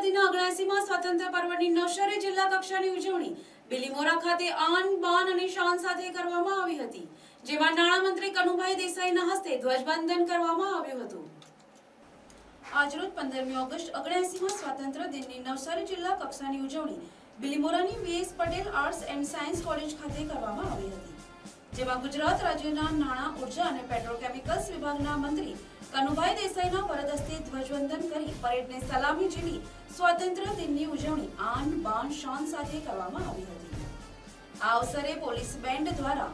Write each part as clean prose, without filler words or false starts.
આઝાદીના 79મા સ્વાતંત્ર્ય પર્વની નવસારી જિલ્લા કક્ષાની ઉજવણી બિલીમોરા ખાતે આન બાન અને શાન સાથે કરવામાં આવી હતી, જેમાં નાણામંત્રી કનુભાઈ દેસાઈના હસ્તે ધ્વજવંદન કરવામાં આવ્યું હતું। આજરોજ 15મી ઓગસ્ટ 79મા સ્વાતંત્ર્ય દિનની નવસારી જિલ્લા કક્ષાની ઉજવણી બિલીમોરાની VS Patel arts and science college ખાતે કરવામાં આવી હતી, જેમાં ગુજરાત રાજ્યના નાણાં, ઉર્જા અને પેટ્રોકેમિકલ્સ વિભાગના મંત્રી કનુભાઈ દેસાઈના વરદ હસ્તે ધ્વજવંદન કરી પરેડને સલામી ઝીલી સ્વાતંત્ર્ય દિનની ઉજવણી આન બાન શાન સાથે કરવામાં આવી હતી। આ અવસરે પોલીસ બેન્ડ દ્વારા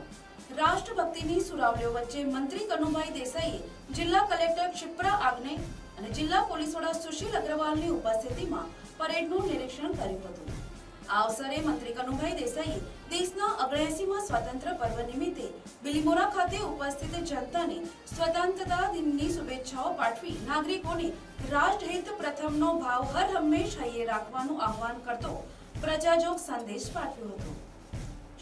રાષ્ટ્રભક્તિની સુરાવલીઓ વચ્ચે મંત્રી કનુભાઈ દેસાઈએ જિલ્લા કલેક્ટર ક્ષિપ્રા આગ્ને અને જિલ્લા પોલીસ વડા સુશીલ અગ્રવાલની ઉપસ્થિતિમાં પરેડનું નિરીક્ષણ કર્યું હતું। આ અવસરે મંત્રી કનુભાઈ દેસાઈએ દેશના 79મા સ્વાતંત્ર્ય પર્વ નિમિત્તે બિલીમોરા ખાતે ઉપસ્થિત જનતાને સ્વતંત્રતા દિનની શુભેચ્છાઓ પાઠવી નાગરિકોને રાષ્ટ્રહિત પ્રથમનો ભાવ હર હંમેશ હૈયે રાખવાનું આહ્વાન કરતો પ્રજાજોગ સંદેશ પાઠવ્યો હતો।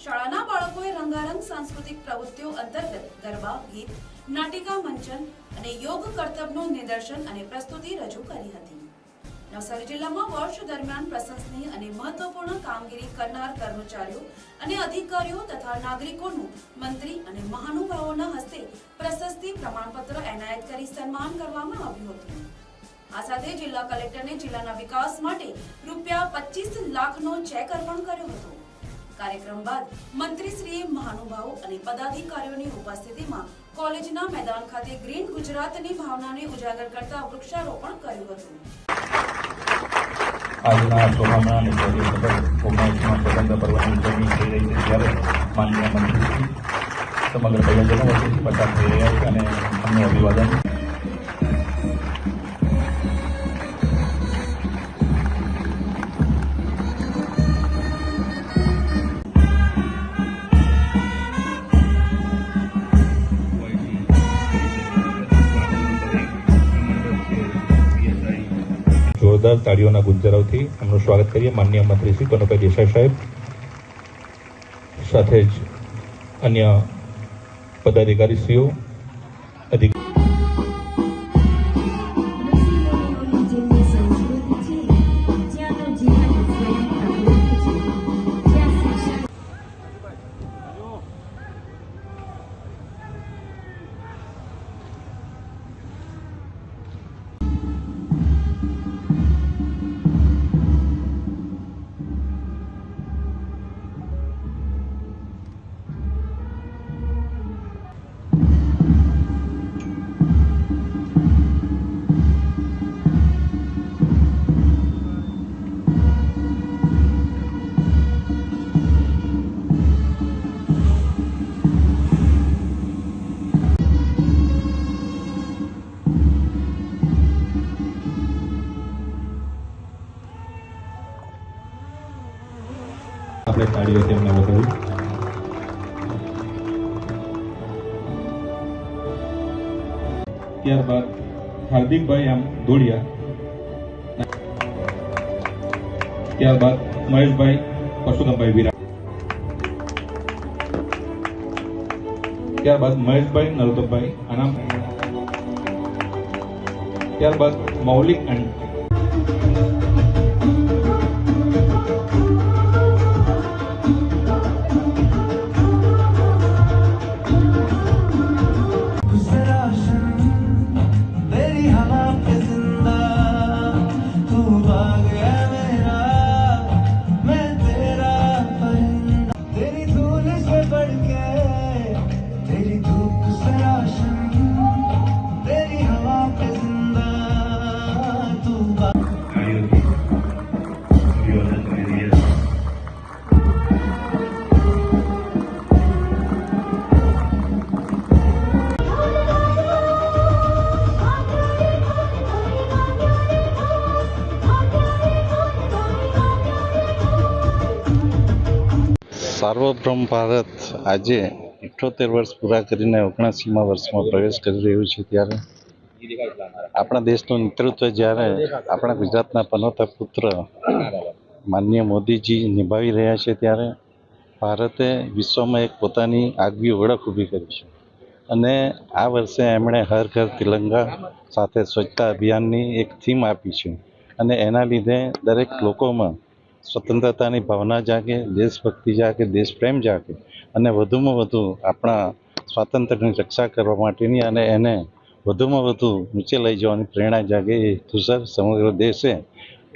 શાળાના બાળકોએ રંગારંગ સાંસ્કૃતિક પ્રવૃત્તિઓ અંતર્ગત ગરબા, ગીત, નાટિકા મંચન અને યોગ કરતબનું નિદર્શન અને પ્રસ્તુતિ રજૂ કરી હતી। નવસારી જિલ્લામાં વર્ષ દરમિયાન પ્રશંસનીય અને મહત્વપૂર્ણ કામગીરી કરનાર કર્મચારીઓ અને અધિકારીઓ તથા નાગરિકોનું મંત્રી અને મહાનુભાવોના હસ્તે પ્રશસ્તિ પ્રમાણપત્ર એનાયત કરી સન્માન કરવામાં આવ્યું હતું। આ સાથે જિલ્લા કલેક્ટરને જિલ્લાના વિકાસ માટે ₹25 લાખનો ચેક અર્પણ કર્યો હતો। કાર્યક્રમ બાદ મંત્રીશ્રીએ મહાનુભાવો અને પદાધિકારીઓની ઉપસ્થિતિમાં કોલેજના મેદાન ખાતે ગ્રીન ગુજરાતની ભાવનાને ઉજાગર કરતા વૃક્ષારોપણ કર્યું હતું। આજના ચોમાસા અને સ્વતંત્ર પર્વની ઉજવણી થઈ રહી છે, ત્યારે માનનીય મંત્રીશ્રી સમગ્ર પ્રજાજનો વચ્ચેથી પસાર થઈ રહ્યા છે અને અમને અભિવાદન। જોરદાર તાળીઓના ગુંજરાવથી એમનું સ્વાગત કરીએ માનનીય મંત્રી શ્રી કનુભાઈ દેસાઈ સાહેબ, સાથે જ અન્ય પદાધિકારીશ્રીઓ, આપણે તાળીઓ તેમને વધાવી। ત્યારબાદ હાર્દિકભાઈ આમ ધોળિયા, ત્યારબાદ મહેશભાઈ પરશુરામભાઈ વિરા, ત્યારબાદ મહેશભાઈ નરોત્તમભાઈ આનામ, ત્યારબાદ મૌલિક એન્ડ સાર્વભૌમ ભારત આજે 78 વર્ષ પૂરા કરીને 79મા વર્ષમાં પ્રવેશ કરી રહ્યું છે, ત્યારે આપણા દેશનું નેતૃત્વ જ્યારે આપણા ગુજરાતના પનોતા પુત્ર માનનીય મોદીજી નિભાવી રહ્યા છે, ત્યારે ભારતે વિશ્વમાં એક પોતાની આગવી ઓળખ ઊભી કરી છે। અને આ વર્ષે એમણે હર ઘર તિરંગા સાથે સ્વચ્છતા અભિયાનની એક થીમ આપી છે અને એના લીધે દરેક લોકોમાં સ્વતંત્રતાની ભાવના જાગે, દેશભક્તિ જાગે, દેશપ્રેમ જાગે અને વધુમાં વધુ આપણા સ્વાતંત્ર્યની રક્ષા કરવા માટેની અને એને વધુમાં વધુ ઊંચે લઈ જવાની પ્રેરણા જાગે એ હેતુસર સમગ્ર દેશે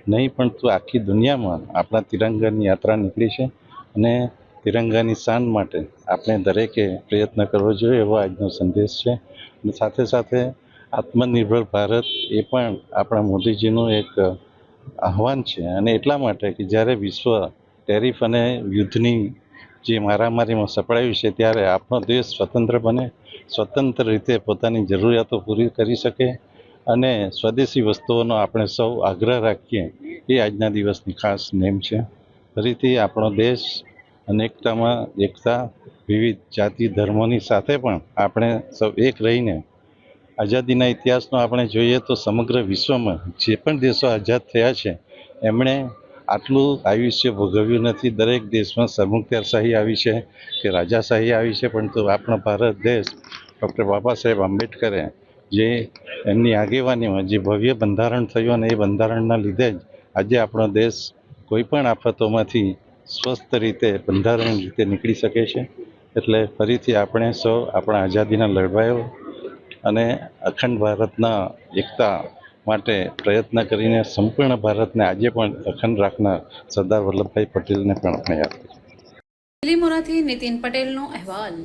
નહીં પણ તો આખી દુનિયામાં આપણા તિરંગાની યાત્રા નીકળી છે અને તિરંગાની શાન માટે આપણે દરેકે પ્રયત્ન કરવો જોઈએ એવો આજનો સંદેશ છે. અને સાથે સાથે આત્મનિર્ભર ભારત એ પણ આપણા મોદીજીનું એક આહવાન છે અને એટલા માટે કે જ્યારે વિશ્વ ટેરિફ અને યુદ્ધની જે મારામારીમાં સપડાયું છે ત્યારે આપણો દેશ સ્વતંત્ર બને, સ્વતંત્ર રીતે પોતાની જરૂરિયાતો પૂરી કરી શકે અને સ્વદેશી વસ્તુઓનો આપણે સૌ આગ્રહ રાખીએ એ આજના દિવસની ખાસ નેમ છે. ફરીથી આપણો દેશ અનેકતામાં એકતા, વિવિધ જાતિ ધર્મોની સાથે પણ આપણે સૌ એક રહીને આઝાદીના ઇતિહાસનો આપણે જોઈએ તો સમગ્ર વિશ્વમાં જે પણ દેશો આઝાદ થયા છે એમણે આટલું આયુષ્ય ભોગવ્યું નથી. દરેક દેશમાં સરમુખત્યારશાહી આવી છે કે રાજાશાહી આવી છે, પરંતુ આપણો ભારત દેશ ડૉક્ટર બાબા સાહેબ આંબેડકરે જે એમની આગેવાનીમાં જે ભવ્ય બંધારણ થયું અને એ બંધારણના લીધે જ આજે આપણો દેશ કોઈ પણ આફતોમાંથી સ્વસ્થ રીતે બંધારણ રીતે નીકળી શકે છે. એટલે ફરીથી આપણે સૌ આપણા આઝાદીના લડવાઈઓ અને અખંડ ભારતના એકતા માટે પ્રયત્ન કરીને સંપૂર્ણ ભારતને આજે પણ અખંડ રાખનાર સરદાર વલ્લભભાઈ પટેલને પણ આપણે યાદ કરીએ. બિલીમોરાથી નીતિન પટેલનો અહેવાલ.